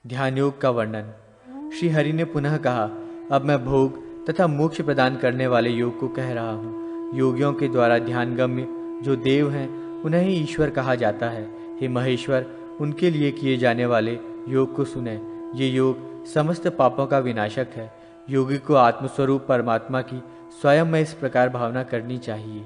ध्यान योग का वर्णन। श्री हरि ने पुनः कहा, अब मैं भोग तथा मोक्ष प्रदान करने वाले योग को कह रहा हूँ। योगियों के द्वारा ध्यानगम्य जो देव हैं उन्हें ही ईश्वर कहा जाता है। हे महेश्वर, उनके लिए किए जाने वाले योग को सुने। ये योग समस्त पापों का विनाशक है। योगी को आत्मस्वरूप परमात्मा की स्वयं में इस प्रकार भावना करनी चाहिए,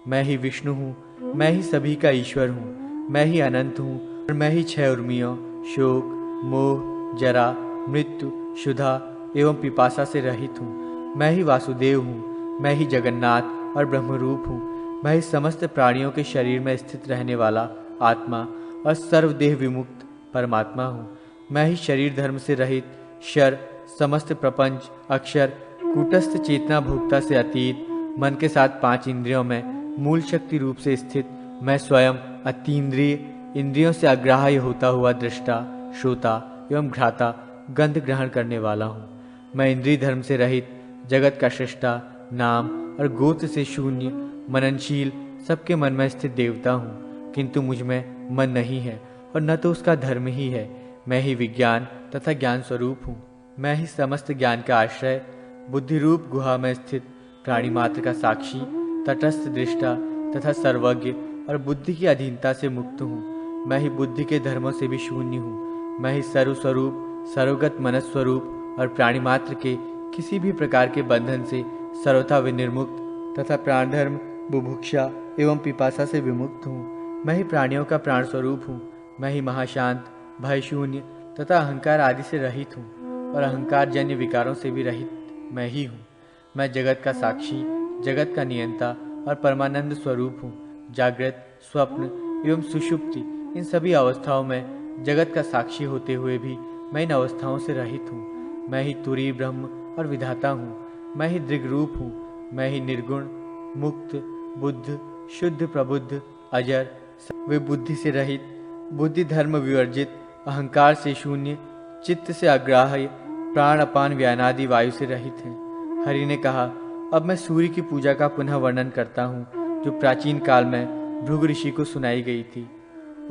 मैं ही विष्णु हूँ, मैं ही सभी का ईश्वर हूँ, मैं ही अनंत हूँ और मैं ही छह उर्मियों शोक, मोह, जरा, मृत्यु, क्षुधा एवं पिपासा से रहित हूँ। मैं ही वासुदेव हूँ, मैं ही जगन्नाथ और ब्रह्मरूप हूँ। मैं ही समस्त प्राणियों के शरीर में स्थित रहने वाला आत्मा और सर्वदेह विमुक्त परमात्मा हूँ। मैं ही शरीर धर्म से रहित क्षर, समस्त प्रपंच, अक्षर, कूटस्थ चेतना भोक्ता से अतीत, मन के साथ पांच इंद्रियों में मूल शक्ति रूप से स्थित मैं स्वयं अतीन्द्रिय, इंद्रियों से अग्राह्य होता हुआ दृष्टा, श्रोता एवं घ्राता, गंध ग्रहण करने वाला हूँ। मैं इंद्रिय धर्म से रहित, जगत का सृष्टा, नाम और गोत्र से शून्य, मननशील, सबके मन में स्थित देवता हूँ। किंतु मुझ में मन नहीं है और न तो उसका धर्म ही है। मैं ही विज्ञान तथा ज्ञान स्वरूप हूँ। मैं ही समस्त ज्ञान का आश्रय, बुद्धि रूप गुहा में स्थित प्राणी मात्र का साक्षी, तटस्थ दृष्टा तथा सर्वज्ञ और बुद्धि की अधीनता से मुक्त हूँ। मैं ही बुद्धि के धर्मों से भी शून्य हूँ। मैं ही सर्वस्वरूप, सर्वगत मनस्वरूप और प्राणी मात्र के किसी भी प्रकार के बंधन से सर्वथा विनिर्मुक्त तथा प्राणधर्म, बुभुक्षा एवं पिपासा से विमुक्त हूँ। मैं ही प्राणियों का प्राण स्वरूप हूँ। मैं ही महाशांत, भय शून्य तथा अहंकार आदि से रहित हूँ और अहंकार जन्य विकारों से भी रहित मैं ही हूँ। मैं जगत का साक्षी, जगत का नियंता और परमानंद स्वरूप हूँ। जागृत, स्वप्न एवं सुषुप्ति, इन सभी अवस्थाओं में जगत का साक्षी होते हुए भी मैं इन अवस्थाओं से रहित हूँ। मैं ही तुरीय ब्रह्म और विधाता हूँ। मैं ही दृग्रूप हूँ। मैं ही निर्गुण, मुक्त, बुद्ध, शुद्ध, प्रबुद्ध, अजर, वे बुद्धि से रहित, बुद्धि धर्म विवर्जित, अहंकार से शून्य, चित्त से अग्राह्य, प्राण अपान व्यानादि वायु से रहित हैं। हरि ने कहा, अब मैं सूर्य की पूजा का पुनः वर्णन करता हूँ, जो प्राचीन काल में भृगु ऋषि को सुनाई गई थी।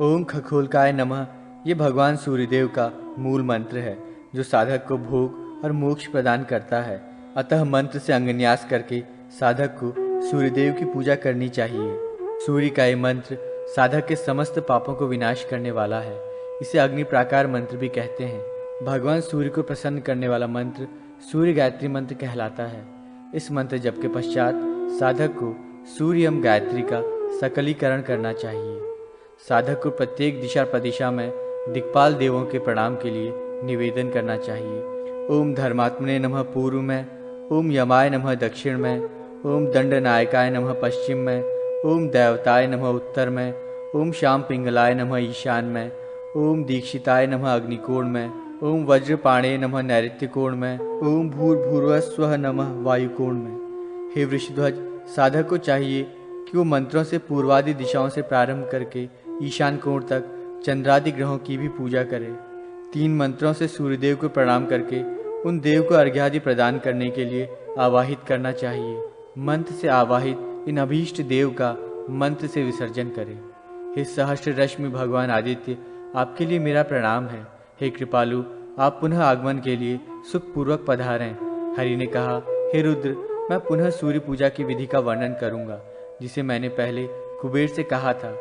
ओम खगोलकाय नमः, ये भगवान सूर्यदेव का मूल मंत्र है, जो साधक को भोग और मोक्ष प्रदान करता है। अतः मंत्र से अंगन्यास करके साधक को सूर्यदेव की पूजा करनी चाहिए। सूर्य का ये मंत्र साधक के समस्त पापों को विनाश करने वाला है। इसे अग्नि प्राकार मंत्र भी कहते हैं। भगवान सूर्य को प्रसन्न करने वाला मंत्र सूर्य गायत्री मंत्र कहलाता है। इस मंत्र जप के पश्चात साधक को सूर्य एवं गायत्री का सकलीकरण करना चाहिए। साधक को प्रत्येक दिशा प्रदिशा में दिक्पाल देवों के प्रणाम के लिए निवेदन करना चाहिए। ओम धर्मात्मने नमः पूर्व में, ओम यमाय नमः दक्षिण में, ओम दंडनायकाय नमः पश्चिम में, ओम देवताय नमः उत्तर में, ओम श्याम पिंगलाय नमः ईशान में, ओम दीक्षिताय नमः अग्निकोण में, ओम वज्रपाणे नमः नैऋत्य कोण में, ओम भूर्भुवस्वः नमः वायुकोण में। हे वृषध्वज, साधक को चाहिए कि वो मंत्रों से पूर्वादि दिशाओं से प्रारंभ करके ईशान कोण तक चंद्रादि ग्रहों की भी पूजा करे। 3 मंत्रों से सूर्यदेव को प्रणाम करके उन देव को अर्घ्यादि प्रदान करने के लिए आवाहित करना चाहिए। मंत्र से आवाहित इन अभीष्ट देव का मंत्र से विसर्जन करें। हे सहस्त्र रश्मि भगवान आदित्य, आपके लिए मेरा प्रणाम है। हे कृपालु, आप पुनः आगमन के लिए सुखपूर्वक पधारें। हरि ने कहा, हे रुद्र, मैं पुनः सूर्य पूजा की विधि का वर्णन करूंगा, जिसे मैंने पहले कुबेर से कहा था।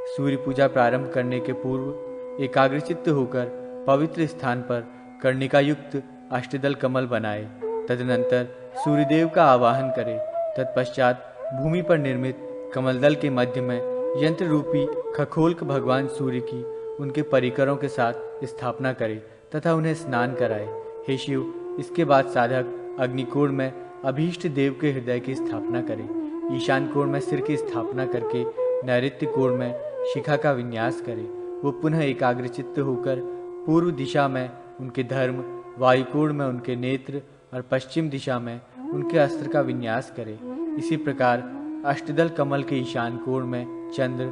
सूर्य पूजा प्रारंभ करने के पूर्व एकाग्रचित्त होकर पवित्र स्थान पर कर्णिका युक्त अष्टदल कमल बनाए। तदनंतर सूर्यदेव का आवाहन करें। तत्पश्चात भूमि पर निर्मित कमलदल के मध्य में यंत्र रूपी खगोलक भगवान सूर्य की उनके परिकरों के साथ स्थापना करे तथा उन्हें स्नान कराए। हे शिव, इसके बाद साधक अग्निकोण में अभीष्ट देव के हृदय की स्थापना करे। ईशान कोण में सिर की स्थापना करके नैऋत्य कोण में शिखा का विन्यास करे। वो पुनः एकाग्रचित्त होकर पूर्व दिशा में उनके धर्म, वायुकोण में उनके नेत्र और पश्चिम दिशा में उनके अस्त्र का विन्यास करे। इसी प्रकार अष्टदल कमल के ईशान कोण में चंद्र,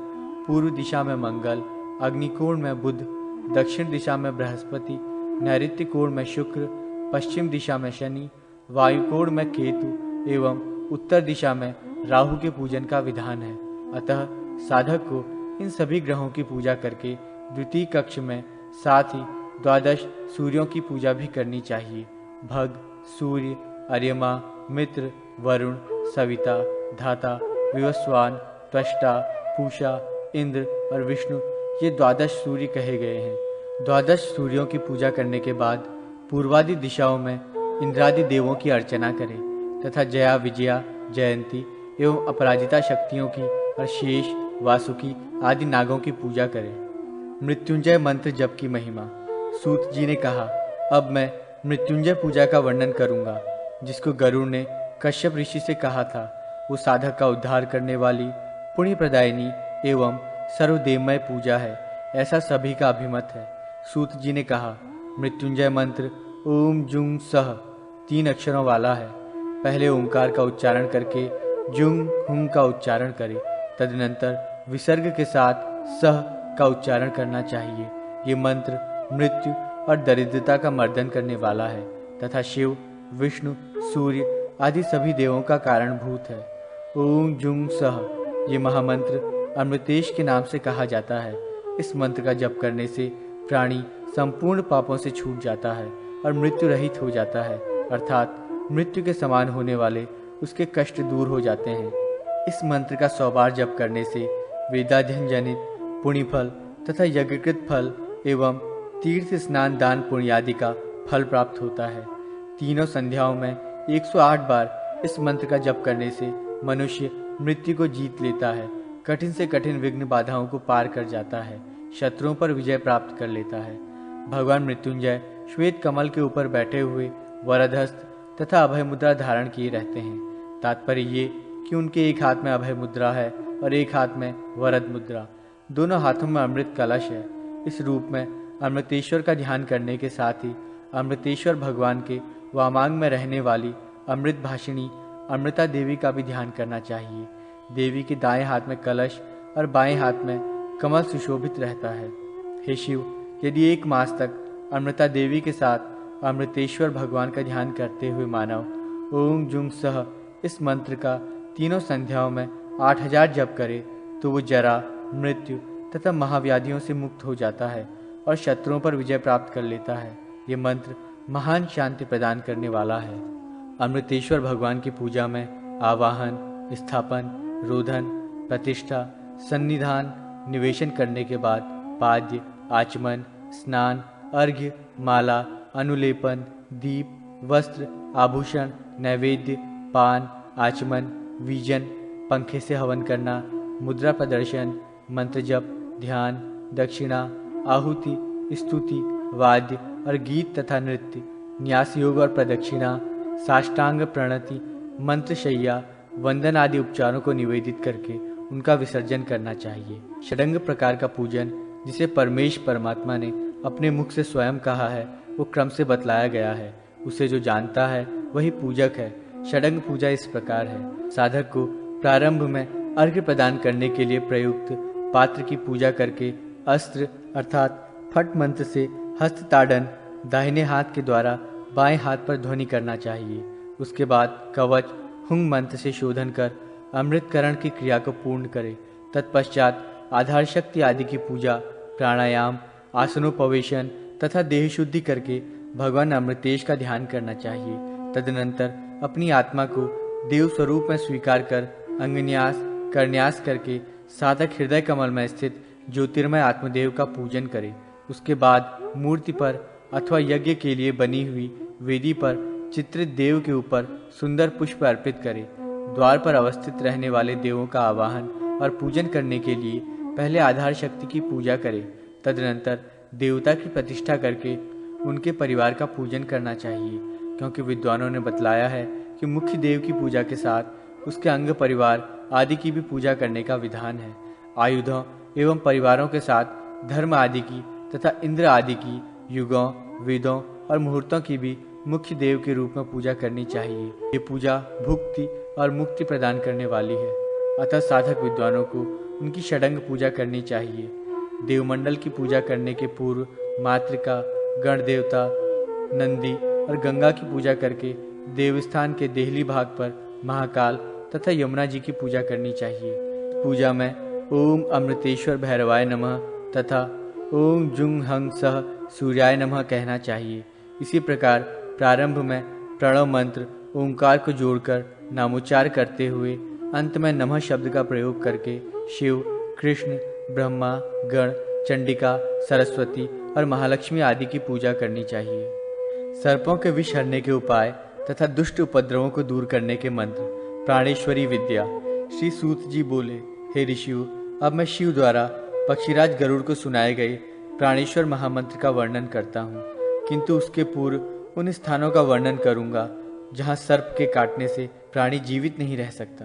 पूर्व दिशा में मंगल, अग्निकोण में बुध, दक्षिण दिशा में बृहस्पति, नैऋत्य कोण में शुक्र, पश्चिम दिशा में शनि, वायुकोण में केतु एवं उत्तर दिशा में राहु के पूजन का विधान है। अतः साधक को इन सभी ग्रहों की पूजा करके द्वितीय कक्ष में, साथ ही द्वादश सूर्यों की पूजा भी करनी चाहिए। भग, सूर्य, अर्यमा, मित्र, वरुण, सविता, धाता, विवस्वान, त्वष्टा, पूषा, इंद्र और विष्णु, ये द्वादश सूर्य कहे गए हैं। द्वादश सूर्यों की पूजा करने के बाद पूर्वादि दिशाओं में इंद्रादि देवों की अर्चना करें तथा जया, विजया, जयंती एवं अपराजिता शक्तियों की और शेष, वासुकी आदि नागों की पूजा करें। मृत्युंजय मंत्र जप की महिमा। सूत जी ने कहा, अब मैं मृत्युंजय पूजा का वर्णन करूंगा, जिसको गरुड़ ने कश्यप ऋषि से कहा था। वो साधक का उद्धार करने वाली पुण्य प्रदायिनी एवं सर्वदेवमय पूजा है, ऐसा सभी का अभिमत है। सूत जी ने कहा, मृत्युंजय मंत्र ओम जुंग सह 3 अक्षरों वाला है। पहले ओंकार का उच्चारण करके जुंग हुंग का उच्चारण करें, तदनंतर विसर्ग के साथ सह का उच्चारण करना चाहिए। ये मंत्र मृत्यु और दरिद्रता का मर्दन करने वाला है तथा शिव, विष्णु, सूर्य आदि सभी देवों का कारणभूत है। ओम जुंग सह ये महामंत्र अमृतेश के नाम से कहा जाता है। इस मंत्र का जप करने से प्राणी संपूर्ण पापों से छूट जाता है और मृत्यु रहित हो जाता है, अर्थात मृत्यु के समान होने वाले उसके कष्ट दूर हो जाते हैं। इस मंत्र का 100 बार जप करने से वेदाध्ययन जनित पुण्य फल तथा यज्ञकृत फल एवं तीर्थ स्नान दान पुण्य आदि का फल प्राप्त होता है। तीनों संध्याओं में 108 बार इस मंत्र का जप करने से मनुष्य मृत्यु को जीत लेता है, कठिन से कठिन विघ्न बाधाओं को पार कर जाता है, शत्रुओं पर विजय प्राप्त कर लेता है। भगवान मृत्युंजय श्वेत कमल के ऊपर बैठे हुए वरदहस्त तथा अभय मुद्रा धारण किए रहते हैं। तात्पर्य ये कि उनके एक हाथ में अभय मुद्रा है और एक हाथ में वरद मुद्रा, दोनों हाथों में अमृत कलश है। इस रूप में अमृतेश्वर का ध्यान करने के साथ ही अमृतेश्वर भगवान के वामांग में रहने वाली अमृत भाषिणी अमृता देवी का भी ध्यान करना चाहिए। देवी के दाएं हाथ में कलश और बाएं हाथ में कमल सुशोभित रहता है। हे शिव, यदि 1 मास तक अमृता देवी के साथ अमृतेश्वर भगवान का ध्यान करते हुए मानव ओम जुंग सह इस मंत्र का तीनों संध्याओं में 8000 जप करे तो वो जरा, मृत्यु तथा महाव्याधियों से मुक्त हो जाता है और शत्रुओं पर विजय प्राप्त कर लेता है। ये मंत्र महान शांति प्रदान करने वाला है। अमृतेश्वर भगवान की पूजा में आवाहन, स्थापन, रोधन, प्रतिष्ठा, सन्निधान, निवेशन करने के बाद पाद्य, आचमन, स्नान, अर्घ्य, माला, अनुलेपन, दीप, वस्त्र, आभूषण, नैवेद्य, पान, आचमन, वीजन, पंखे से हवन करना, मुद्रा प्रदर्शन, मंत्र जप, ध्यान, दक्षिणा, आहुति, स्तुति, वाद्य और गीत तथा नृत्य, न्यास योग और प्रदक्षिणा, साष्टांग प्रणति, मंत्रशैया, वंदन आदि उपचारों को निवेदित करके उनका विसर्जन करना चाहिए। षडंग प्रकार का पूजन, जिसे परमेश परमात्मा ने अपने मुख से स्वयं कहा है, वो क्रम से बतलाया गया है। उसे जो जानता है वही पूजक है। षडंग पूजा इस प्रकार है। साधक को प्रारंभ में अर्घ्य प्रदान करने के लिए प्रयुक्त पात्र की पूजा करके अस्त्र अर्थात फट मंत्र से हस्त ताड़न दाहिने हाथ के द्वारा बाएं हाथ पर ध्वनि करना चाहिए। उसके बाद कवच हुंग मंत्र से शोधन कर अमृतकरण की क्रिया को पूर्ण करे। तत्पश्चात आधार शक्ति आदि की पूजा, प्राणायाम, आसनोपवेशन तथा देह शुद्धि करके भगवान अमृतेश का ध्यान करना चाहिए। तदनंतर अपनी आत्मा को देव स्वरूप में स्वीकार कर अंगन्यास करन्यास करके साधक हृदय कमल में स्थित ज्योतिर्मय आत्मदेव का पूजन करे। उसके बाद मूर्ति पर अथवा यज्ञ के लिए बनी हुई वेदी पर चित्रित देव के ऊपर सुंदर पुष्प अर्पित करे। द्वार पर अवस्थित रहने वाले देवों का आवाहन और पूजन करने के लिए पहले आधार शक्ति की पूजा करे। तदनंतर देवता की प्रतिष्ठा करके उनके परिवार का पूजन करना चाहिए, क्योंकि विद्वानों ने बतलाया है कि मुख्य देव की पूजा के साथ उसके अंग परिवार आदि की भी पूजा करने का विधान है। आयुधों एवं परिवारों के साथ धर्म आदि की तथा इंद्र आदि की, युगों, वेदों और मुहूर्तों की भी मुख्य देव के रूप में पूजा करनी चाहिए। ये पूजा भुक्ति और मुक्ति प्रदान करने वाली है। अतः साधक विद्वानों को उनकी षडंग पूजा करनी चाहिए। देवमंडल की पूजा करने के पूर्व मातृका, गण देवता, नंदी और गंगा की पूजा करके देवस्थान के देहली भाग पर महाकाल तथा यमुना जी की पूजा करनी चाहिए। पूजा में ओम अमृतेश्वर भैरवाय नमः तथा ओम जुंग हंग सह सूर्याय नमः कहना चाहिए। इसी प्रकार प्रारंभ में प्रणव मंत्र ओंकार को जोड़कर नामोच्चार करते हुए अंत में नमः शब्द का प्रयोग करके शिव, कृष्ण, ब्रह्मा, गण, चंडिका, सरस्वती और महालक्ष्मी आदि की पूजा करनी चाहिए। सर्पों के विष हरने के उपाय तथा दुष्ट उपद्रवों को दूर करने के मंत्र। प्राणेश्वरी विद्या। श्री सूत जी बोले, हे ऋषियों, अब मैं शिव द्वारा पक्षीराज गरुड़ को सुनाए गए प्राणेश्वर महामंत्र का वर्णन करता हूँ, किंतु उसके पूर्व उन स्थानों का वर्णन करूँगा जहाँ सर्प के काटने से प्राणी जीवित नहीं रह सकता।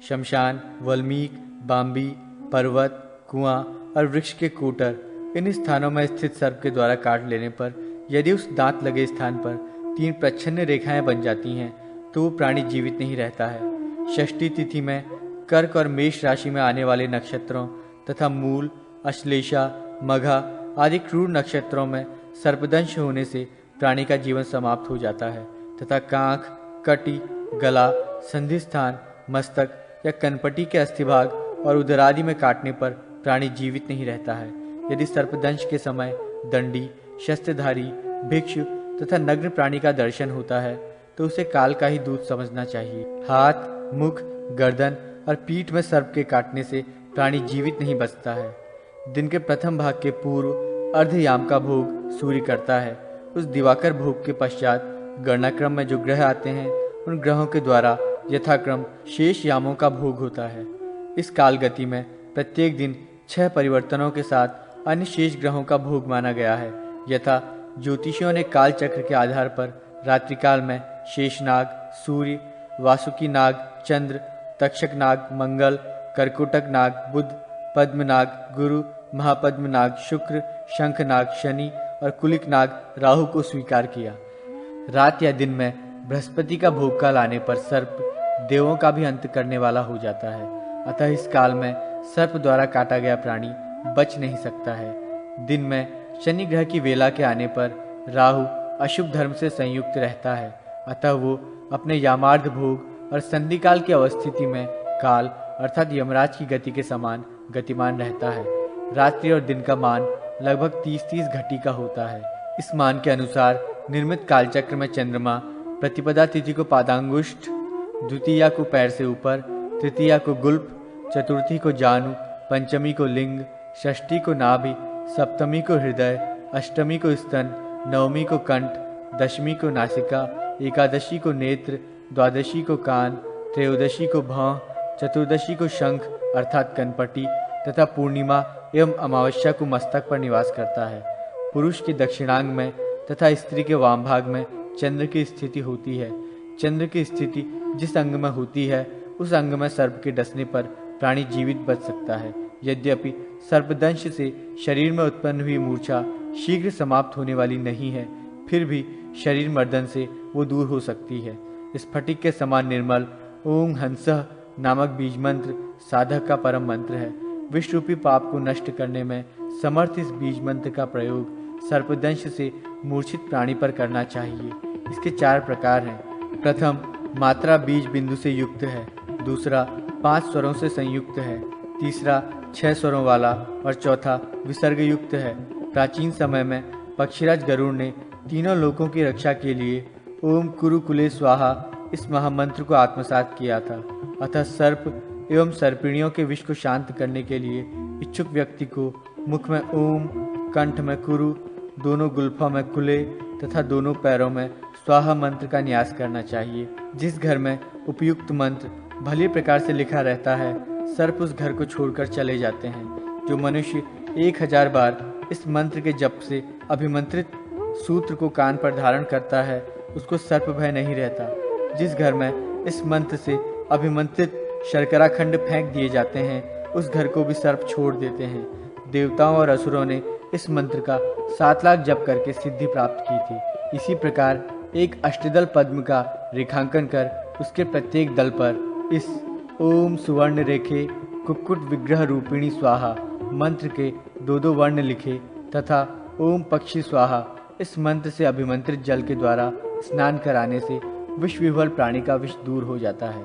शमशान, वल्मीक, बाम्बी, पर्वत, कुआं और वृक्ष के कोटर, इन स्थानों में स्थित सर्प के द्वारा काट लेने पर यदि उस दांत लगे स्थान पर 3 प्रच्छन्न रेखाएं बन जाती हैं तो वो प्राणी जीवित नहीं रहता है। षष्ठी तिथि में कर्क और मेष राशि में आने वाले नक्षत्रों तथा मूल, अश्लेषा, मघा आदि क्रूर नक्षत्रों में सर्पदंश होने से प्राणी का जीवन समाप्त हो जाता है तथा कांख, कटी, गला, संधि स्थान, मस्तक या कनपटी के अस्थिभाग और उदरादि में काटने पर प्राणी जीवित नहीं रहता है। यदि सर्पदंश के समय दंडी, शस्त्रधारी, भिक्षु तथा नग्न प्राणी का दर्शन होता है तो उसे काल का ही दूत समझना चाहिए। हाथ, मुख, गर्दन और पीठ में सर्प के काटने से प्राणी जीवित नहीं बचता है। दिन के प्रथम भाग के पूर्व अर्धयाम का भोग सूर्य करता है। उस दिवाकर भोग के पश्चात गणनाक्रम में जो ग्रह आते हैं उन ग्रहों के द्वारा यथाक्रम शेष यामों का भोग होता है। इस काल गति में प्रत्येक दिन 6 परिवर्तनों के साथ अन्य शेष ग्रहों का भोग माना गया है। यथा ज्योतिषियों ने काल चक्र के आधार पर रात्रिकाल में शेषनाग, सूर्य, वासुकी नाग, चंद्र, तक्षक नाग, मंगल, कर्कोटक नाग, बुध, पद्मनाग, गुरु, महापद्मनाग, शुक्र, शंखनाग, शनि और कुलिक नाग, राहु को स्वीकार किया। रात या दिन में बृहस्पति का भोग काल आने पर सर्प देवों का भी अंत करने वाला हो जाता है। अतः इस काल में सर्प द्वारा काटा गया प्राणी बच नहीं सकता है। दिन में शनि ग्रह की वेला के आने पर राहु अशुभ धर्म से संयुक्त रहता है, अतः वो अपने यामार्ध भोग और संधि काल की अवस्थिति में काल अर्थात यमराज की गति के समान गतिमान रहता है। रात्रि और दिन का मान लगभग 30-30 घटी का होता है। इस मान के अनुसार निर्मित कालचक्र में चंद्रमा प्रतिपदा तिथि को पादांगुष्ठ, द्वितीया को पैर से ऊपर, तृतीया को गुल्फ, चतुर्थी को जानु, पंचमी को लिंग, षष्ठी को नाभि, सप्तमी को हृदय, अष्टमी को स्तन, नवमी को कंठ, दशमी को नासिका, एकादशी को नेत्र, द्वादशी को कान, त्रयोदशी को भौं, चतुर्दशी को शंख अर्थात कनपटी तथा पूर्णिमा एवं अमावस्या को मस्तक पर निवास करता है। पुरुष के दक्षिणांग में तथा स्त्री के वाम भाग में चंद्र की स्थिति होती है। चंद्र की स्थिति जिस अंग में होती है उस अंग में सर्प के डसने पर प्राणी जीवित बच सकता है। यद्यपि सर्पदंश से शरीर में उत्पन्न हुई मूर्छा शीघ्र समाप्त होने वाली नहीं है, फिर भी शरीर मर्दन से वो दूर हो सकती है। स्फटिक के समान निर्मल ओम हंसः नामक बीज मंत्र साधक का परम मंत्र है। विष रूपी पाप को नष्ट करने में समर्थ इस बीज मंत्र का प्रयोग सर्पदंश से मूर्छित प्राणी पर करना चाहिए। इसके 4 प्रकार हैं। प्रथम, मात्रा बीज बिंदु से युक्त है। दूसरा, 5 स्वरों से संयुक्त है। तीसरा, 6 स्वरों वाला और चौथा विसर्ग युक्त है। प्राचीन समय में पक्षीराज गरुड़ ने तीनों लोकों की रक्षा के लिए ओम कुरुकुले स्वाहा इस महामंत्र को आत्मसात किया था। अतः सर्प एवं सर्पिणियों के विष को शांत करने के लिए इच्छुक व्यक्ति को मुख में ओम, कंठ में कुरु, दोनों गुल्फों में कुले तथा दोनों पैरों में स्वाहा मंत्र का न्यास करना चाहिए। जिस घर में उपयुक्त मंत्र भली प्रकार से लिखा रहता है, सर्प उस घर को छोड़कर चले जाते हैं। जो मनुष्य 1000 बार इस मंत्र के जप से अभिमंत्रित सूत्र को कान पर धारण करता है, उसको सर्प भय नहीं रहता। जिस घर में इस मंत्र से अभिमंत्रित शर्करा खंड फेंक दिए जाते हैं, उस घर को भी सर्प छोड़ देते हैं। देवताओं और असुरों ने इस मंत्र का 7 लाख जप करके सिद्धि प्राप्त की थी। इसी प्रकार एक अष्टदल पद्म का रेखांकन कर उसके प्रत्येक दल पर इस ओम सुवर्ण रेखे कुक्कुट विग्रह रूपिणी स्वाहा मंत्र के 2-2 वर्ण लिखे तथा ओम पक्षी स्वाहा इस मंत्र से अभिमंत्रित जल के द्वारा स्नान कराने से विष विह्वल प्राणी का विष दूर हो जाता है।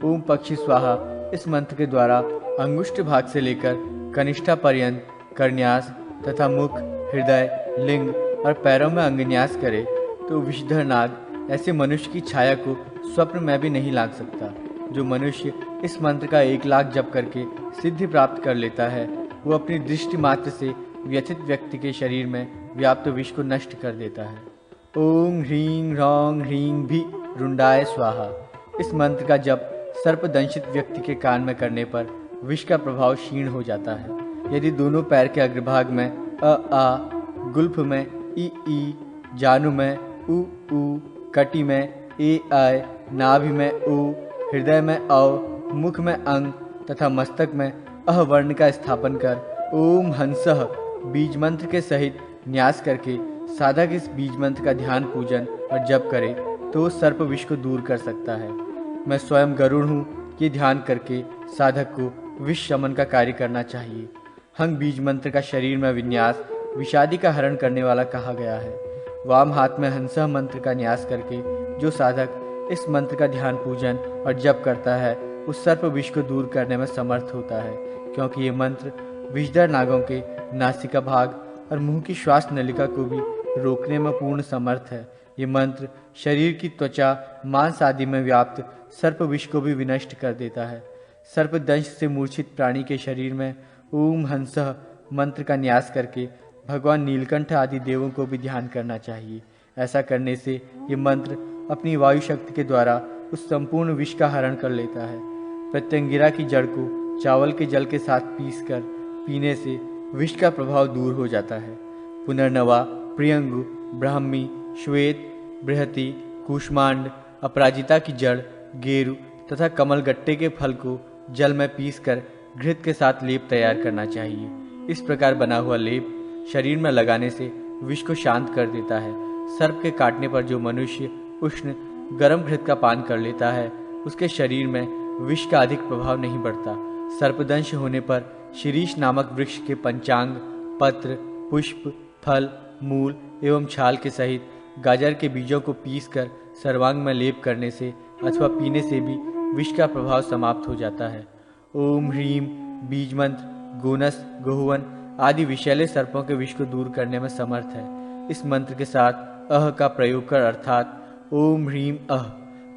ओम पक्षी स्वाहा इस मंत्र के द्वारा अंगुष्ठ भाग से लेकर कनिष्ठा पर्यंत करन्यास तथा मुख, हृदय, लिंग और पैरों में अंगन्यास करे तो विषधर नाग ऐसे मनुष्य की छाया को स्वप्न में भी नहीं लांघ सकता। जो मनुष्य इस मंत्र का 1 लाख जप करके सिद्धि प्राप्त कर लेता है, वो अपनी दृष्टि मात्र से व्यथित व्यक्ति के शरीर में व्याप्त विष को नष्ट कर देता है। ओम ह्रीं ह्रौं ह्रीं भी रुंडाय स्वाहा। इस मंत्र का जप सर्प दंशित व्यक्ति के कान में करने पर विष का प्रभाव क्षीण हो जाता है। यदि दोनों पैर के अग्रभाग में आ, गुल्फ में ई, जानु में उ, कटी में ए आय, नाभि में ओ, हृदय में औ, मुख में अंग तथा मस्तक में अह वर्ण का स्थापन कर ओम हंसः बीज मंत्र के सहित न्यास करके साधक इस बीज मंत्र का ध्यान पूजन और जप करे तो सर्प विष को दूर कर सकता है। मैं स्वयं गरुड़ हूँ, ये ध्यान करके साधक को विष शमन का कार्य करना चाहिए। हंग बीज मंत्र का शरीर में विन्यास विषादी का हरण करने वाला कहा गया है। वाम हाथ में हंसः मंत्र का न्यास करके जो साधक इस मंत्र का ध्यान पूजन और जप करता है उस सर्प विष को दूर करने में समर्थ होता है, क्योंकि ये मंत्र विषधर नागों के नासिका भाग और मुंह की श्वास नलिका को भी रोकने में पूर्ण समर्थ है। ये मंत्र शरीर की त्वचा, मांस आदि में व्याप्त सर्प विष को भी विनष्ट कर देता है। सर्प दंश से मूर्छित प्राणी के शरीर में ओम हंसः मंत्र का न्यास करके भगवान नीलकंठ आदि देवों को भी ध्यान करना चाहिए। ऐसा करने से ये मंत्र अपनी वायु शक्ति के द्वारा उस संपूर्ण विष का हरण कर लेता है। प्रत्यंगिरा की जड़ को चावल के जल के साथ पीसकर पीने से विष का प्रभाव दूर हो जाता है। पुनर्नवा, प्रियंगु, ब्राह्मी, श्वेत, बृहति, कूष्मांड, अपराजिता की जड़, गेरु तथा कमलगट्टे के फल को जल में पीसकर घृत के साथ लेप तैयार करना चाहिए। इस प्रकार बना हुआ लेप शरीर में लगाने से विष को शांत कर देता है। सर्प के काटने पर जो मनुष्य उष्ण गर्म घृत का पान कर लेता है उसके शरीर में विष का अधिक प्रभाव नहीं बढ़ता। सर्पदंश होने पर शीरीष नामक वृक्ष के पंचांग, पत्र, पुष्प, फल, मूल एवं छाल के सहित गाजर के बीजों को पीसकर सर्वांग में लेप करने से अथवा पीने से भी विष का प्रभाव समाप्त हो जाता है। ओम ह्रीं बीज मंत्र गोनस, गोहुवन आदि विषैले सर्पों के विष को दूर करने में समर्थ है। इस मंत्र के साथ अह का प्रयोग कर अर्थात ओम ह्रीं अह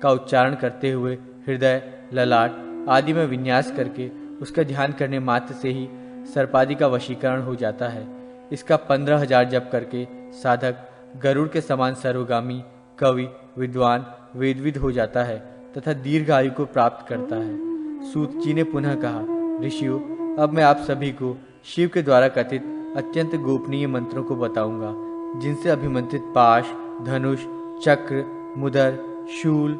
का उच्चारण करते हुए हृदय, ललाट आदि में विन्यास करके उसका ध्यान करने मात्र से ही सर्पादि का वशीकरण हो जाता है। इसका 15,000 जप करके साधक गरुड़ के समान सर्वगामी, कवि, विद्वान, वेदविद हो जाता है तथा दीर्घ आयु को प्राप्त करता है। सूत जी ने पुनः कहा, ऋषियों, अब मैं आप सभी को शिव के द्वारा कथित अत्यंत गोपनीय मंत्रों को बताऊंगा, जिनसे अभिमंत्रित पाश, धनुष, चक्र, मुदर, शूल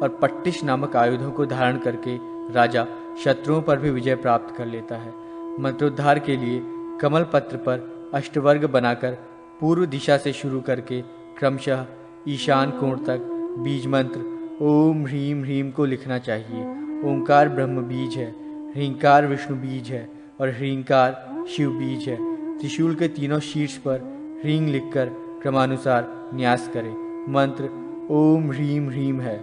और पट्टिश नामक आयुधों को धारण करके राजा शत्रुओं पर भी विजय प्राप्त कर लेता है। मंत्रोद्धार के लिए कमल पत्र पर अष्टवर्ग बनाकर पूर्व दिशा से शुरू करके क्रमशः ईशान कोण तक बीज मंत्र ओम ह्रीं ह्रीं को लिखना चाहिए। ओंकार ब्रह्म बीज है, ह्रींकार विष्णु बीज है और ह्रींकार शिव बीज है। त्रिशूल के तीनों शीर्ष पर ह्रीं लिखकर क्रमानुसार न्यास करे। मंत्र ओम ह्रीं ह्रीं है।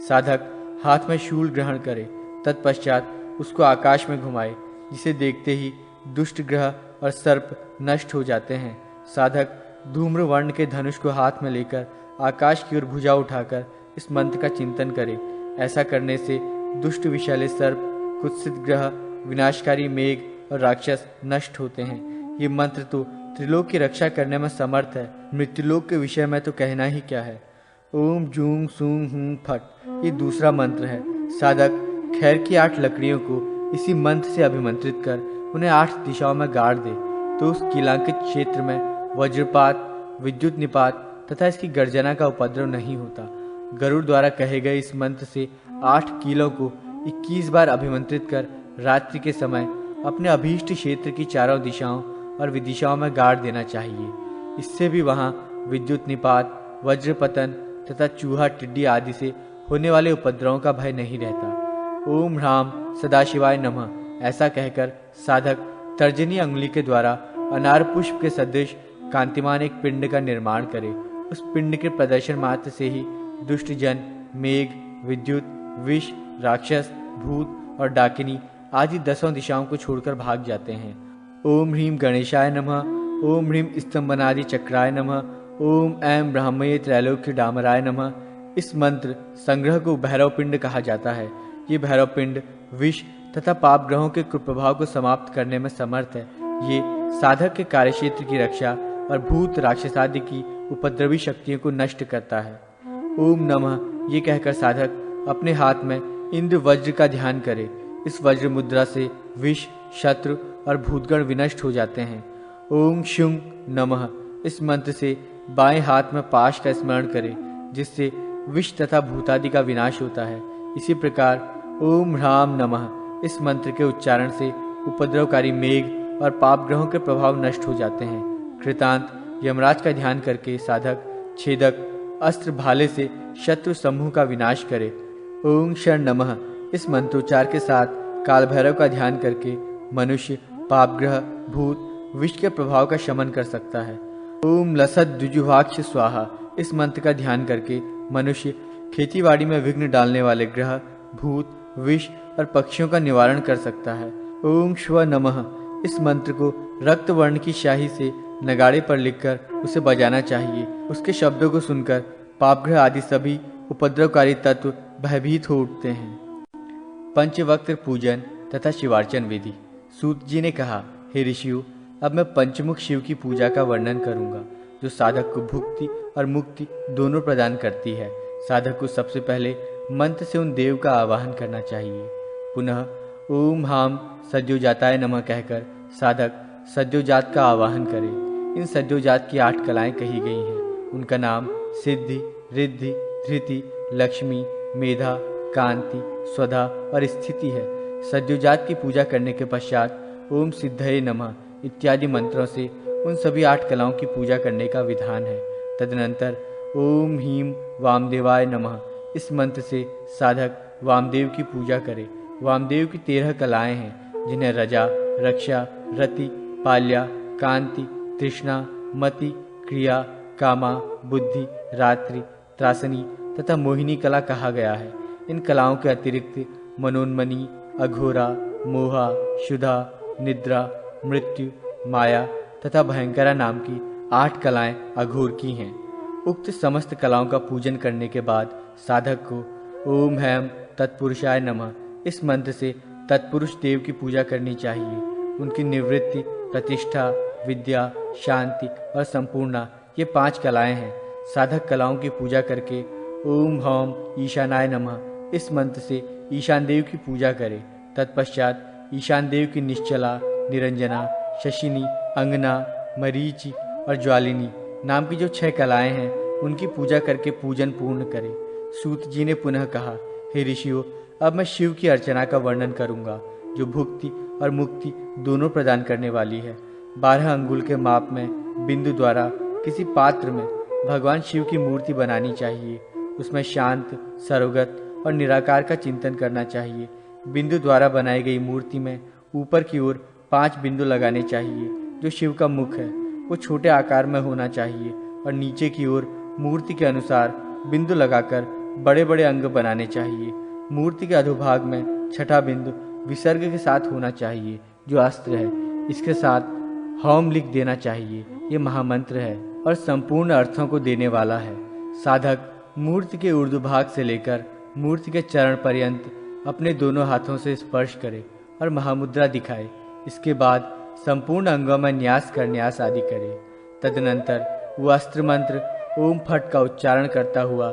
साधक हाथ में शूल ग्रहण करे, तत्पश्चात उसको आकाश में घुमाए, जिसे देखते ही दुष्ट ग्रह और सर्प नष्ट हो जाते हैं। साधक धूम्र वर्ण के धनुष को हाथ में लेकर आकाश की ओर भुजा उठाकर इस मंत्र का चिंतन करे। ऐसा करने से दुष्ट विषैले सर्प, कुत्सित ग्रह, विनाशकारी मेघ और राक्षस नष्ट होते हैं। ये मंत्र तो त्रिलोक की रक्षा करने में समर्थ है। मृत्युलोक के विषय में तो कहना ही क्या है। ओम जूं सूं हूं फट ये दूसरा मंत्र है। साधक खैर की 8 लकड़ियों को इसी मंत्र से अभिमंत्रित कर उन्हें 8 दिशाओं में गाड़ दे तो उस कीलांकित क्षेत्र में वज्रपात, विद्युत निपात तथा इसकी गर्जना का उपद्रव नहीं होता। गरुड़ द्वारा कहे गए इस मंत्र से 8 कीलों को 21 बार अभिमंत्रित कर रात्रि के समय अपने अभीष्ट क्षेत्र की चारों दिशाओं और विदिशाओं में गाड़ देना चाहिए। इससे भी वहां विद्युत निपात, वज्रपतन तथा चूहा, टिड्डी आदि से होने वाले उपद्रवों का भय नहीं रहता। ओम ह्राम सदाशिवाय नमः ऐसा कहकर साधक तर्जनी अंगुली के द्वारा अनार पुष्प के सदृश कांतिमान एक पिंड का निर्माण करे। उस पिंड के प्रदर्शन मात्र से ही दुष्ट जन, मेघ, विद्युत, विष, राक्षस, भूत और डाकिनी आदि 10 दिशाओं को छोड़कर भाग जाते हैं। ओम ह्रीं गणेशाय नमः, ओम ह्रीं स्तंभनादि चक्राय नमः, ओम ऐं ब्राह्मये त्रैलोक्य डामराय नमः। इस मंत्र संग्रह को भैरव पिंड कहा जाता है। ये भैरव पिंड विष तथा पाप ग्रहों के कुप्रभाव को समाप्त करने में समर्थ है। ये साधक के कार्यक्षेत्र की रक्षा और भूत राक्षसादि की उपद्रवी शक्तियों को नष्ट करता है। ओम नमः ये कहकर साधक अपने हाथ में इंद्र वज्र का ध्यान करे। इस वज्र मुद्रा से विष, शत्रु और भूतगण विनष्ट हो जाते हैं। ओम शुंग नमः इस मंत्र से बाएं हाथ में पाश का स्मरण करें, जिससे विष तथा भूतादि का विनाश होता है। इसी प्रकार ओम ह्राम नमः इस मंत्र के उच्चारण से उपद्रवकारी मेघ और पाप ग्रहों के प्रभाव नष्ट हो जाते हैं। कृतांत यमराज का ध्यान करके साधक छेदक अस्त्र भाले से शत्रु समूह का विनाश करे। ओम शरण नमः इस मंत्रोच्चार के साथ काल भैरव का ध्यान करके मनुष्य पाप ग्रह, भूत, विष के प्रभाव का शमन कर सकता है। ओम लसत द्विजुहाक्ष स्वाहा इस मंत्र का ध्यान करके मनुष्य खेतीबाड़ी में विघ्न डालने वाले ग्रह, भूत, विष और पक्षियों का निवारण कर सकता है। ओम श्व नमः इस मंत्र को रक्त वर्ण की स्याही से नगाड़े पर लिखकर उसे बजाना चाहिए। उसके शब्दों को सुनकर पापग्रह आदि सभी उपद्रवकारी तत्व भयभीत हो उठते हैं। पंचवक्त्र पूजन तथा शिवार्चन विधि। सूत जी ने कहा, हे ऋषियों, अब मैं पंचमुख शिव की पूजा का वर्णन करूंगा, जो साधक को भुक्ति और मुक्ति दोनों प्रदान करती है। साधक को सबसे पहले मंत्र से उन देव का आवाहन करना चाहिए। पुनः ओम हाम सद्योजाताय नमः कहकर साधक सद्योजात का आवाहन करे। इन सद्योजात की 8 कलाएं कही गई हैं। उनका नाम सिद्धि, रिद्धि, धृति, लक्ष्मी, मेधा, कांति, स्वधा और स्थिति है। सद्योजात की पूजा करने के पश्चात ओम सिद्धये नमः इत्यादि मंत्रों से उन सभी 8 कलाओं की पूजा करने का विधान है। तदनंतर ओम ह्रीं वामदेवाय नमः इस मंत्र से साधक वामदेव की पूजा करे। वामदेव की 13 कलाएं हैं, जिन्हें रजा, रक्षा, रति, पाल्या, कांति, तृष्णा, मति, क्रिया, कामा, बुद्धि, रात्रि, त्रासनी तथा मोहिनी कला कहा गया है। इन कलाओं के अतिरिक्त मनोन्मनी, अघोरा, मोहा, शुदा, निद्रा, मृत्यु, माया तथा भयंकरा नाम की 8 कलाएं अघोर की हैं। उक्त समस्त कलाओं का पूजन करने के बाद साधक को ओम हैम तत्पुरुषाय नमः इस मंत्र से तत्पुरुष देव की पूजा करनी चाहिए। उनकी निवृत्ति, प्रतिष्ठा, विद्या, शांति और संपूर्णा ये 5 कलाएं हैं। साधक कलाओं की पूजा करके ओम हौम ईशानाय नमः इस मंत्र से ईशान देव की पूजा करे। तत्पश्चात ईशान देव की निश्चला, निरंजना, शशिनी, अंगना, मरीचि और ज्वालिनी नाम की जो 6 कलाएं हैं, उनकी पूजा करके पूजन पूर्ण करे। सूत जी ने पुनः कहा, हे ऋषियों, अब मैं शिव की अर्चना का वर्णन करूंगा, जो भुक्ति और मुक्ति दोनों प्रदान करने वाली है। 12 अंगुल के माप में बिंदु द्वारा किसी पात्र में भगवान शिव की मूर्ति बनानी चाहिए। उसमें शांत, सर्वगत और निराकार का चिंतन करना चाहिए। बिंदु द्वारा बनाई गई मूर्ति में ऊपर की ओर 5 बिंदु लगाने चाहिए। जो शिव का मुख है वो छोटे आकार में होना चाहिए और नीचे की ओर मूर्ति के अनुसार बिंदु लगाकर बड़े बड़े अंग बनाने चाहिए। मूर्ति के अधोभाग में छठा बिंदु विसर्ग के साथ होना चाहिए, जो अस्त्र है। इसके साथ हौम लिख देना चाहिए। ये महामंत्र है और संपूर्ण अर्थों को देने वाला है। साधक मूर्ति के ऊर्ध्वभाग से लेकर मूर्ति के चरण पर्यंत अपने दोनों हाथों से स्पर्श करे और महामुद्रा दिखाए। इसके बाद संपूर्ण अंगों में न्यास कर न्यास आदि करे। तदनंतर वो अस्त्र मंत्र ओम फट का उच्चारण करता हुआ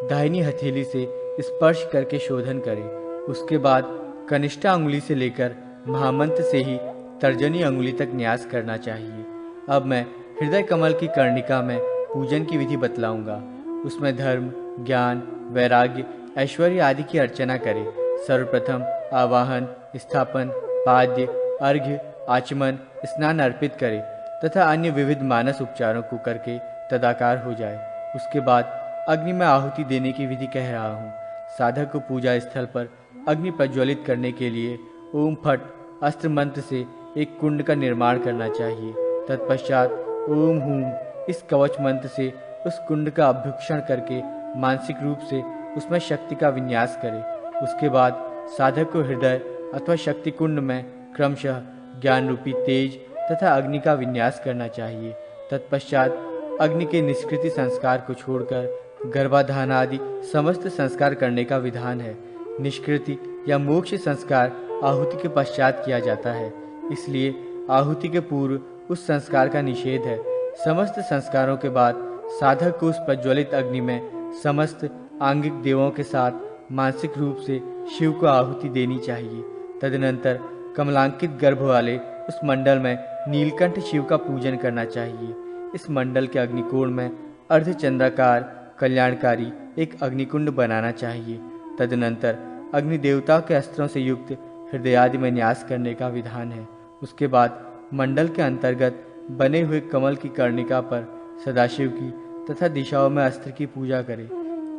दाहिनी हथेली से स्पर्श करके शोधन करे। उसके बाद कनिष्ठा अंगुली से लेकर महामंत्र से ही तर्जनी अंगुली तक न्यास करना चाहिए। अब मैं हृदय कमल की कर्णिका में पूजन की विधि बतलाऊंगा। उसमें धर्म, ज्ञान, वैराग्य, ऐश्वर्य आदि की अर्चना करे। सर्वप्रथम आवाहन, स्थापन, पाद्य, अर्घ्य, आचमन, स्नान अर्पित करे तथा अन्य विविध मानस उपचारों को करके तदाकार हो जाए। उसके बाद अग्नि में आहुति देने की विधि कह रहा हूँ। साधक को पूजा स्थल पर अग्नि प्रज्वलित करने के लिए ओम फट अस्त्र मंत्र से एक कुंड का निर्माण करना चाहिए। तत्पश्चात ओम हूम इस कवच मंत्र से उस कुंड का अभ्युक्षण करके मानसिक रूप से उसमें शक्ति का विन्यास करे। उसके बाद साधक को हृदय अथवा शक्ति कुंड में क्रमशः ज्ञान रूपी तेज तथा अग्नि का विन्यास करना चाहिए। तत्पश्चात अग्नि के निष्कृति संस्कार को छोड़कर गर्भाधान आदि समस्त संस्कार करने का विधान है। निष्कृति या मोक्ष संस्कार आहुति के पश्चात किया जाता है, इसलिए आहुति के पूर्व उस संस्कार का निषेध है। समस्त संस्कारों के बाद साधक को उस प्रज्वलित अग्नि में समस्त आंगिक देवों के साथ मानसिक रूप से शिव को आहुति देनी चाहिए। तदनंतर कमलांकित गर्भ वाले उस मंडल में नीलकंठ शिव का पूजन करना चाहिए। इस मंडल के अग्निकोण में अर्धचंद्राकार कल्याणकारी एक अग्निकुंड बनाना चाहिए। तदनंतर अग्नि देवता के अस्त्रों से युक्त हृदय आदि में न्यास करने का विधान है। उसके बाद मंडल के अंतर्गत बने हुए कमल की कर्णिका पर सदाशिव की तथा दिशाओं में अस्त्र की पूजा करें।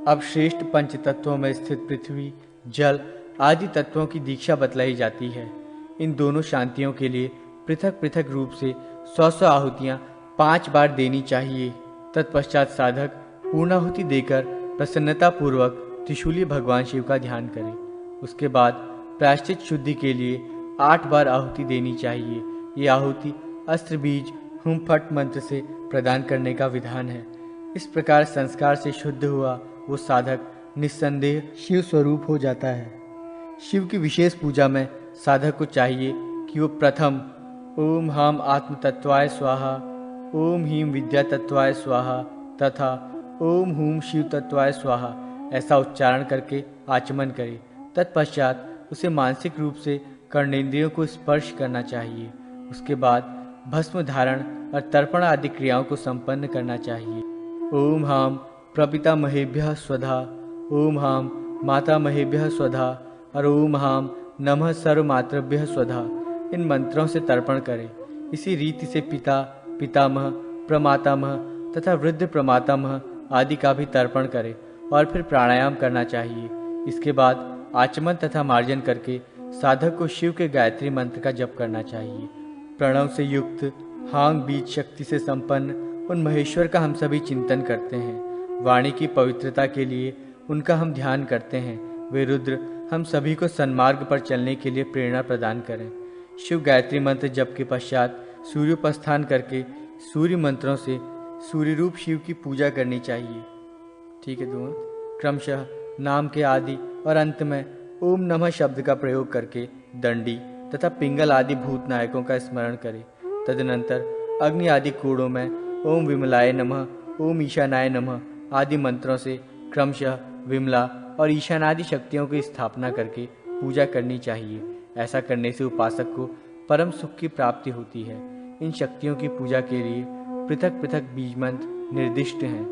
अब श्रेष्ठ पंच तत्वों में स्थित पृथ्वी, जल आदि तत्वों की दीक्षा बतलाई जाती है। इन दोनों शांतियों के लिए पृथक पृथक रूप से 100 आहुतियां 5 बार देनी चाहिए। तत्पश्चात साधक पूर्णाहुति देकर प्रसन्नता पूर्वक त्रिशूली भगवान शिव का ध्यान करे। उसके बाद प्रायश्चित शुद्धि के लिए 8 बार आहुति देनी चाहिए। ये आहुति अस्त्र बीज हुम फट मंत्र से प्रदान करने का विधान है। इस प्रकार संस्कार से शुद्ध हुआ वो साधक निस्संदेह शिव स्वरूप हो जाता है। शिव की विशेष पूजा में साधक को चाहिए कि वो प्रथम ओम हम आत्म तत्वाय स्वाहा, ओम ह्रीं विद्या तत्वाय स्वाहा तथा ओम हूम शिव तत्वाय स्वाहा ऐसा उच्चारण करके आचमन करे। तत्पश्चात उसे मानसिक रूप से कर्णेंद्रियों को स्पर्श करना चाहिए। उसके बाद भस्म धारण और तर्पण आदि क्रियाओं को संपन्न करना चाहिए। ओम हम प्रपितामहेभ्यः स्वधा, ओम हम मातामहेभ्यः स्वधा और ओम हम नमः सर्वमातृभ्यः स्वधा इन मंत्रों से तर्पण करें। इसी रीति से पिता, पितामह, प्रमातामह तथा वृद्ध प्रमातामह आदि का भी तर्पण करें और फिर प्राणायाम करना चाहिए। इसके बाद आचमन तथा मार्जन करके साधक को शिव के गायत्री मंत्र का जप करना चाहिए। प्रणव से युक्त हांग बीज शक्ति से संपन्न उन महेश्वर का हम सभी चिंतन करते हैं। वाणी की पवित्रता के लिए उनका हम ध्यान करते हैं। वे रुद्र हम सभी को सन्मार्ग पर चलने के लिए प्रेरणा प्रदान करें। शिव गायत्री मंत्र जप के पश्चात सूर्योपास्थान करके सूर्य मंत्रों से सूर्य रूप शिव की पूजा करनी चाहिए। ठीक है दोनों। क्रमशः नाम के आदि और अंत में ओम नमः शब्द का प्रयोग करके दंडी तथा पिंगल आदि भूत नायकों का स्मरण करें। तदनंतर अग्नि आदि कूड़ों में ओम विमलाय नमः, ओम ईशानाय नमः आदि मंत्रों से क्रमशः विमला और ईशान आदि शक्तियों की स्थापना करके पूजा करनी चाहिए। ऐसा करने से उपासक को परम सुख की प्राप्ति होती है। इन शक्तियों की पूजा के लिए पृथक पृथक बीज मंत्र निर्दिष्ट हैं।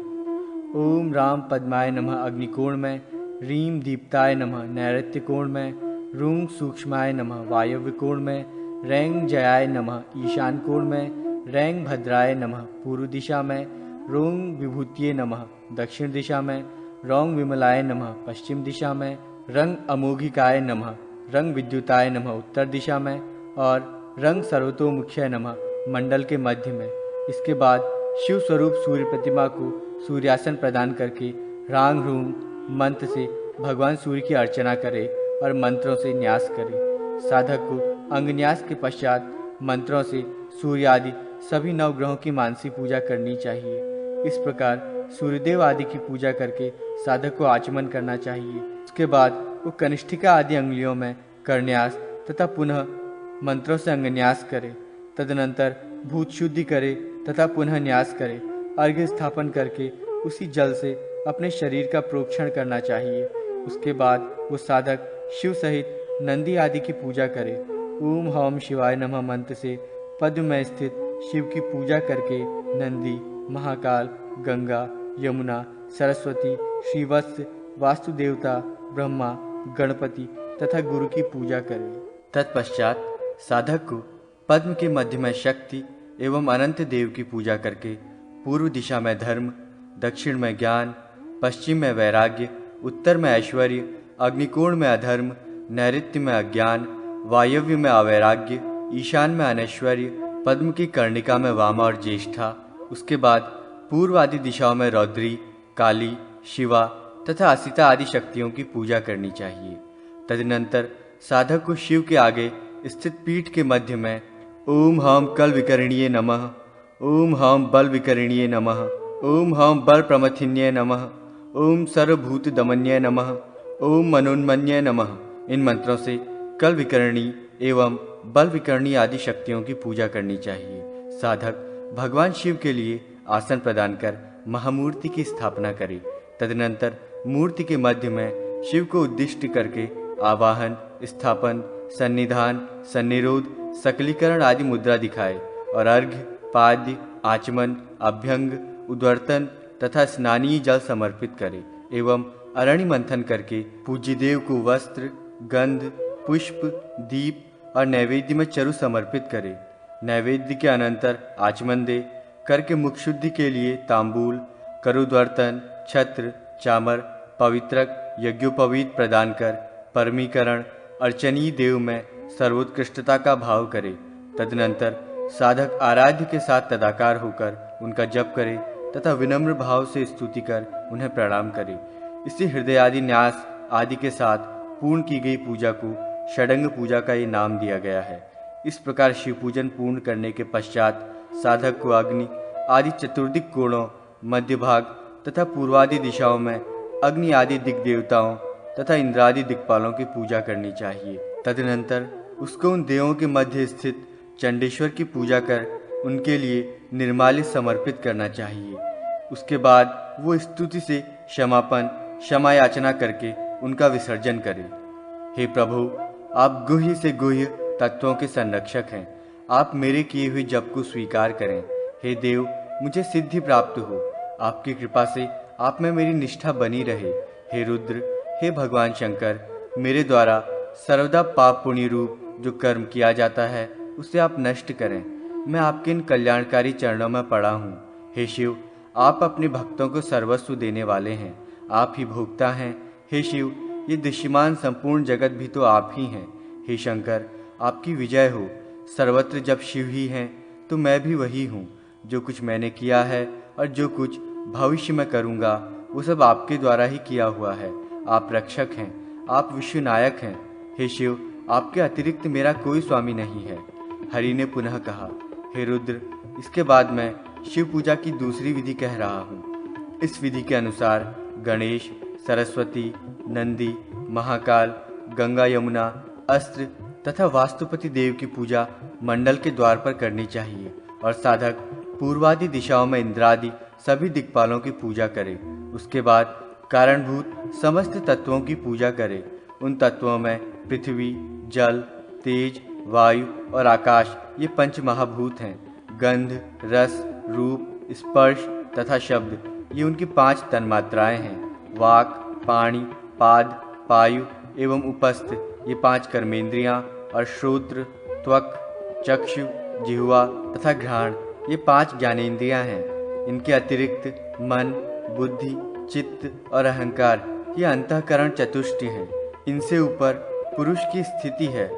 ओम राम पद्माय नमः अग्निकोण में, रीम दीप्ताय नमः नैऋत्य कोण में, रूंग सूक्ष्माय नमः वायव्य कोण में, रैंग जयाय नमः ईशान कोण में, रैंग भद्राय नमः पूर्व दिशा में, रोंग विभूतिये नमः दक्षिण दिशा में, रौंग विमलाय नमः पश्चिम दिशा में, रंग अमोघिकाय नमः, रंग विद्युताय नमः उत्तर दिशा में और रंग सर्वतोमुख्याय नमः मंडल के मध्य में। इसके बाद शिव स्वरूप सूर्य प्रतिमा को सूर्यासन प्रदान करके रांग रूंग मंत्र से भगवान सूर्य की अर्चना करे और मंत्रों से न्यास करे। साधक को अंगन्यास के पश्चात मंत्रों से सूर्य आदि सभी नवग्रहों की मानसी पूजा करनी चाहिए। इस प्रकार सूर्यदेव आदि की पूजा करके साधक को आचमन करना चाहिए। उसके बाद वो कनिष्ठिका आदि अंगुलियों में करन्यास तथा पुनः मंत्रों से अंगन्यास करे। तदनंतर भूत शुद्धि करे तथा पुनः न्यास करे। अर्घ्य स्थापन करके उसी जल से अपने शरीर का प्रोक्षण करना चाहिए। उसके बाद वो साधक शिव सहित नंदी आदि की पूजा करे। ओम हम शिवाय नमः मंत्र से पद्म में स्थित शिव की पूजा करके नंदी, महाकाल, गंगा, यमुना, सरस्वती, श्रीवत्स, वास्तुदेवता, ब्रह्मा, गणपति तथा गुरु की पूजा करे। तत्पश्चात साधक को पद्म के मध्य में शक्ति एवं अनंत देव की पूजा करके पूर्व दिशा में धर्म, दक्षिण में ज्ञान, पश्चिम में वैराग्य, उत्तर में ऐश्वर्य, अग्निकोण में अधर्म, नैऋत्य में अज्ञान, वायव्य में अवैराग्य, ईशान में अनैश्वर्य, पद्म की कर्णिका में वामा और ज्येष्ठा। उसके बाद पूर्व आदि दिशाओं में रौद्री, काली, शिवा तथा असिता आदि शक्तियों की पूजा करनी चाहिए। तदनंतर साधक को शिव के आगे स्थित पीठ के मध्य में ओम हम कल विकरणीय नमः, ओम हम बल विकरणीय नमः, ओम हम बल प्रमथिन्य नमः, ओम सर्वभूत दमन्य नमः, ओम मनोन्मन्य नमः। इन मंत्रों से कल विकरणी एवं बल विकरणी आदि शक्तियों की पूजा करनी चाहिए। साधक भगवान शिव के लिए आसन प्रदान कर महामूर्ति की स्थापना करे। तदनंतर मूर्ति के मध्य में शिव को उद्दिष्ट करके आवाहन, स्थापन, सन्निधान, सन्निरोध, सकलीकरण आदि मुद्रा दिखाए और अर्घ्य, पाद्य, आचमन, अभ्यंग, उद्वर्तन तथा स्नानीय जल समर्पित करे एवं अरणि मंथन करके पूज्य देव को वस्त्र, गंध, पुष्प, दीप और नैवेद्य में चरु समर्पित करे। नैवेद्य के अनंतर आचमन दे करके मुख शुद्धि के लिए तांबूल, करुद्वर्तन, छत्र, चामर, पवित्रक, यज्ञोपवीत प्रदान कर परमीकरण अर्चनीय देव में सर्वोत्कृष्टता का भाव करे। तदनंतर साधक आराध्य के साथ तदाकार होकर उनका जप करे तथा विनम्र भाव से स्तुति कर उन्हें प्रणाम करे। इसी हृदय आदि न्यास आदि के साथ पूर्ण की गई पूजा को षडंग पूजा का ये नाम दिया गया है। इस प्रकार शिव पूजन पूर्ण करने के पश्चात साधक को अग्नि आदि चतुर्दिक कोणों, मध्य भाग तथा पूर्वादि दिशाओं में अग्नि आदि दिक देवताओं तथा इंद्रादि दिक्पालों की पूजा करनी चाहिए। तदनंतर उसको उन देवों के मध्य स्थित चंडेश्वर की पूजा कर उनके लिए निर्माल्य समर्पित करना चाहिए। उसके बाद वो स्तुति से क्षमा याचना करके उनका विसर्जन करे। हे प्रभु, आप गुह्य से गुह्य तत्वों के संरक्षक हैं। आप मेरे किए हुए जप को स्वीकार करें। हे देव, मुझे सिद्धि प्राप्त हो। आपकी कृपा से आप में मेरी निष्ठा बनी रहे। हे रुद्र, हे भगवान शंकर, मेरे द्वारा सर्वदा पाप पुण्य रूप जो कर्म किया जाता है उसे आप नष्ट करें। मैं आपके इन कल्याणकारी चरणों में पड़ा हूँ। हे शिव, आप अपने भक्तों को सर्वस्व देने वाले हैं। आप ही भोक्ता हैं। हे शिव, ये दृश्यमान संपूर्ण जगत भी तो आप ही हैं। हे शंकर, आपकी विजय हो। सर्वत्र जब शिव ही हैं तो मैं भी वही हूँ। जो कुछ मैंने किया है और जो कुछ भविष्य में करूँगा वो सब आपके द्वारा ही किया हुआ है। आप रक्षक हैं, आप विश्वनायक हैं। हे शिव, आपके अतिरिक्त मेरा कोई स्वामी नहीं है। हरि ने पुनः कहा, हे रुद्र, इसके बाद मैं शिव पूजा की दूसरी विधि कह रहा हूँ। इस विधि के अनुसार गणेश, सरस्वती, नंदी, महाकाल, गंगा, यमुना, अस्त्र तथा वास्तुपति देव की पूजा मंडल के द्वार पर करनी चाहिए और साधक पूर्वादि दिशाओं में इंद्रादि सभी दिक्पालों की पूजा करे। उसके बाद कारणभूत समस्त तत्वों की पूजा करे। उन तत्वों में पृथ्वी, जल, तेज, वायु और आकाश ये पंच महाभूत हैं। गंध, रस, रूप, स्पर्श तथा शब्द ये उनकी 5 तन्मात्राएं हैं। वाक, पाणि, पाद, पायु एवं उपस्थ ये 5 कर्मेंद्रियां और श्रोत्र, त्वक, चक्षु, जिह्वा तथा घ्राण ये 5 ज्ञानेंद्रियां हैं। इनके अतिरिक्त मन, बुद्धि, चित्त और अहंकार ये अंतःकरण चतुष्टय हैं। इनसे ऊपर पुरुष की स्थिति है।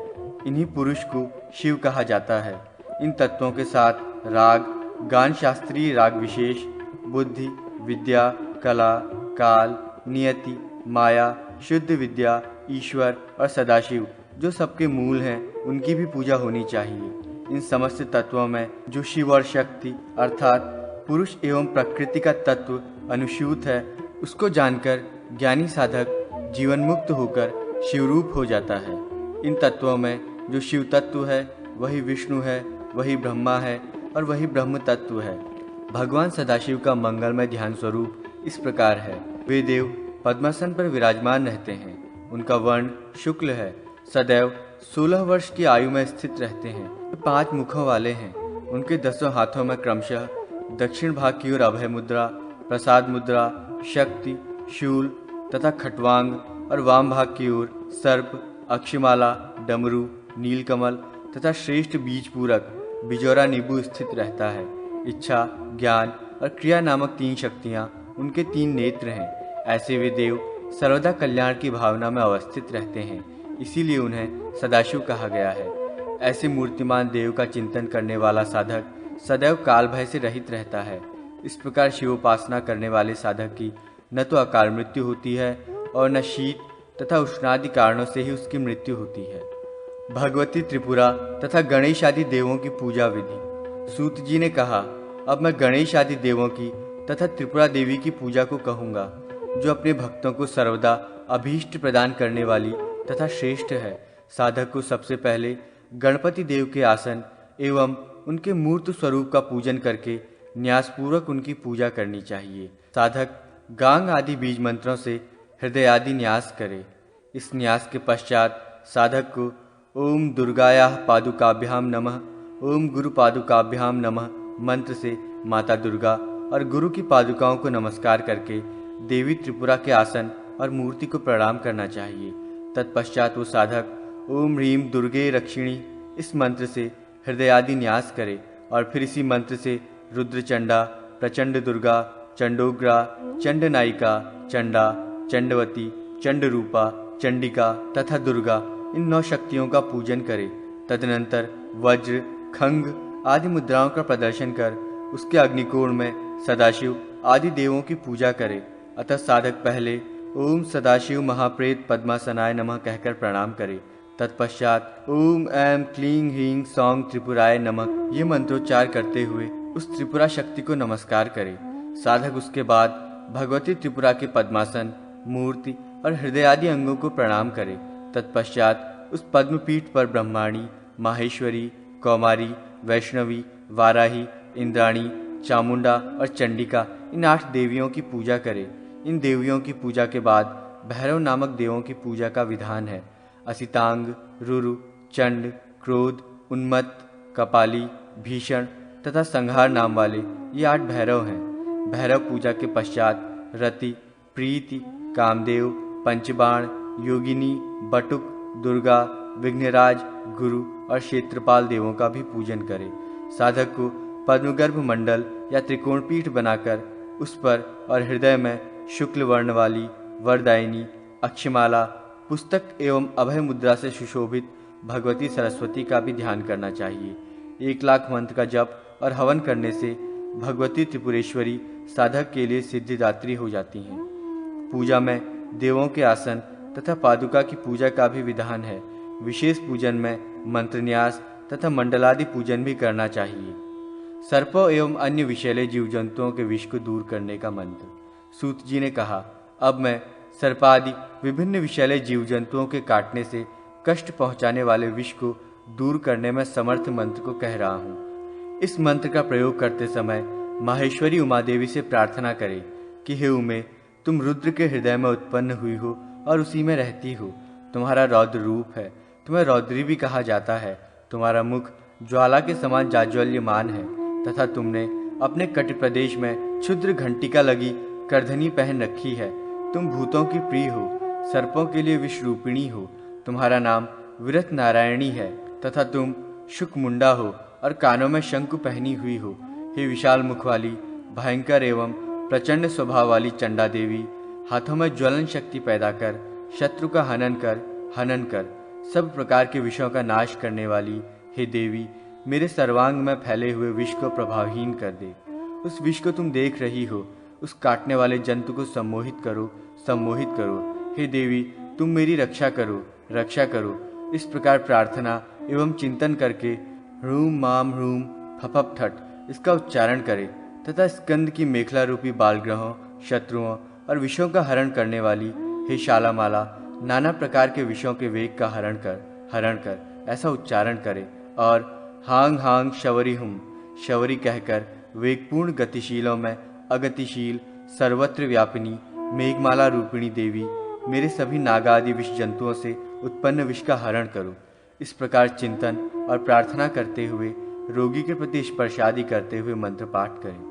इन्हीं पुरुष को शिव कहा जाता है। इन तत्वों के साथ राग, गान शास्त्रीय राग विशेष, बुद्धि, विद्या, कला, काल, नियति, माया, शुद्ध विद्या, ईश्वर और सदाशिव जो सबके मूल हैं उनकी भी पूजा होनी चाहिए। इन समस्त तत्वों में जो शिव और शक्ति अर्थात पुरुष एवं प्रकृति का तत्व अनुस्यूत है उसको जानकर ज्ञानी साधक जीवन मुक्त होकर शिवरूप हो जाता है। इन तत्वों में जो शिव तत्व है वही विष्णु है, वही ब्रह्मा है और वही ब्रह्म तत्व है। भगवान सदाशिव का मंगलमय ध्यान स्वरूप इस प्रकार है। वे देव पद्मासन पर विराजमान रहते हैं। उनका वर्ण शुक्ल है। सदैव 16 वर्ष की आयु में स्थित रहते हैं। वे 5 मुखों वाले हैं। उनके 10 हाथों में क्रमशः दक्षिण भाग की ओर अभय मुद्रा, प्रसाद मुद्रा, शक्ति, शूल तथा खट्वांग और वाम भाग की ओर सर्प, अक्षमाला, डमरू, नीलकमल तथा श्रेष्ठ बीज पूरक बिजोरा नींबू स्थित रहता है। इच्छा, ज्ञान और क्रिया नामक 3 शक्तियाँ उनके 3 नेत्र हैं। ऐसे वे देव सर्वदा कल्याण की भावना में अवस्थित रहते हैं, इसीलिए उन्हें सदाशिव कहा गया है। ऐसे मूर्तिमान देव का चिंतन करने वाला साधक सदैव काल भय से रहित रहता है। इस प्रकार शिवोपासना करने वाले साधक की न तो अकाल मृत्यु होती है और न शीत तथा उष्णादि कारणों से ही उसकी मृत्यु होती है। भगवती त्रिपुरा तथा गणेश आदि देवों की पूजा विधि। सूत जी ने कहा, अब मैं गणेश आदि देवों की तथा त्रिपुरा देवी की पूजा को कहूँगा, जो अपने भक्तों को सर्वदा अभीष्ट प्रदान करने वाली तथा श्रेष्ठ है। साधक को सबसे पहले गणपति देव के आसन एवं उनके मूर्त स्वरूप का पूजन करके न्यासपूर्वक उनकी पूजा करनी चाहिए। साधक गांग आदि बीज मंत्रों से हृदय आदि न्यास करे। इस न्यास के पश्चात साधक को ओम दुर्गायाः पादुकाभ्याम नमः, ओम गुरु पादुकाभ्याम नमः मंत्र से माता दुर्गा और गुरु की पादुकाओं को नमस्कार करके देवी त्रिपुरा के आसन और मूर्ति को प्रणाम करना चाहिए। तत्पश्चात वो साधक ओम ह्रीम दुर्गे रक्षिणी इस मंत्र से हृदय आदि न्यास करे और फिर इसी मंत्र से रुद्रचंडा, प्रचंड दुर्गा, चंडोग्रा, चंडनायिका, चंडा, चंडवती, चंडरूपा, चंडिका तथा दुर्गा इन 9 शक्तियों का पूजन करे। तदनंतर वज्र, खंग आदि मुद्राओं का प्रदर्शन कर उसके अग्निकोण में सदाशिव आदि देवों की पूजा करे। अतः साधक पहले ओम सदाशिव महाप्रेत पद्मासनाय नमः कहकर प्रणाम करे। तत्पश्चात ओम ऐं क्लीं ह्रीं सौं त्रिपुराय नमः ये मंत्रोच्चार करते हुए उस त्रिपुरा शक्ति को नमस्कार करे। साधक उसके बाद भगवती त्रिपुरा के पद्मासन, मूर्ति और हृदय आदि अंगों को प्रणाम करे। तत्पश्चात उस पद्मपीठ पर ब्रह्माणी, माहेश्वरी, कौमारी, वैष्णवी, वाराही, इंद्राणी, चामुंडा और चंडिका इन 8 देवियों की पूजा करे। इन देवियों की पूजा के बाद भैरव नामक देवों की पूजा का विधान है। असितांग, रुरु, चंड, क्रोध, उन्मत्त, कपाली, भीषण तथा संहार नाम वाले ये 8 भैरव हैं। भैरव पूजा के पश्चात रति, प्रीति, कामदेव, पंचबाण, योगिनी, बटुक, दुर्गा, विघ्नराज, गुरु और क्षेत्रपाल देवों का भी पूजन करे। साधक को पद्मगर्भ मंडल या त्रिकोण पीठ बनाकर उस पर और हृदय में शुक्ल वर्ण वाली वरदायिनी, अक्षमाला, पुस्तक एवं अभय मुद्रा से सुशोभित भगवती सरस्वती का भी ध्यान करना चाहिए। 1 लाख मंत्र का जप और हवन करने से भगवती त्रिपुरेश्वरी साधक के लिए सिद्धिदात्री हो जाती हैं। पूजा में देवों के आसन तथा पादुका की पूजा का भी विधान है। विशेष पूजन में मंत्रन्यास तथा मंडलादि पूजन भी करना चाहिए। सर्पों एवं अन्य विषैले जीव जंतुओं के विष को दूर करने का मंत्र। सूत जी ने कहा, अब मैं सर्पादि विभिन्न विषैले जीव जंतुओं के काटने से कष्ट पहुंचाने वाले विष को दूर करने में समर्थ मंत्र को कह रहा हूँ। इस मंत्र का प्रयोग करते समय माहेश्वरी उमा देवी से प्रार्थना करें कि हे उमे, तुम रुद्र के हृदय में उत्पन्न हुई हो और उसी में रहती हो। तुम्हारा रौद्र रूप है, तुम्हें रौद्री भी कहा जाता है। तुम्हारा मुख ज्वाला के समान जाज्वल्यमान है तथा तुमने अपने कटि प्रदेश में क्षुद्र घंटिका लगी करधनी पहन रखी है। तुम भूतों की प्रिय हो, सर्पों के लिए विषरूपिणी हो। तुम्हारा नाम विरत नारायणी है तथा तुम शुकमुंडा हो और कानों में शंकु पहनी हुई हो। हे विशाल मुख वाली, भयंकर एवं प्रचंड स्वभाव वाली चंडा देवी, हाथों में ज्वलन शक्ति पैदा कर शत्रु का हनन कर सब प्रकार के विषयों का नाश करने वाली, हे देवी, मेरे सर्वांग में फैले हुए विष को प्रभावहीन कर दे। उस विष को तुम देख रही हो, उस काटने वाले जंतु को सम्मोहित करो। हे देवी, तुम मेरी रक्षा करो। इस प्रकार प्रार्थना एवं चिंतन करके ह्रूम माम ह्रूम फपप ठट इसका उच्चारण करे तथा स्कंद की मेखला रूपी बालग्रहों, शत्रुओं और विषयों का हरण करने वाली, हे शालामाला, नाना प्रकार के विषयों के वेग का हरण कर ऐसा उच्चारण करे और हांग हांग शवरी हुम शवरी कहकर वेगपूर्ण गतिशीलों में अगतिशील सर्वत्र व्यापिनी मेघमाला रूपिणी देवी, मेरे सभी नागादि विष जंतुओं से उत्पन्न विष का हरण करो। इस प्रकार चिंतन और प्रार्थना करते हुए रोगी के प्रति स्पर्शादि करते हुए मंत्र पाठ करें।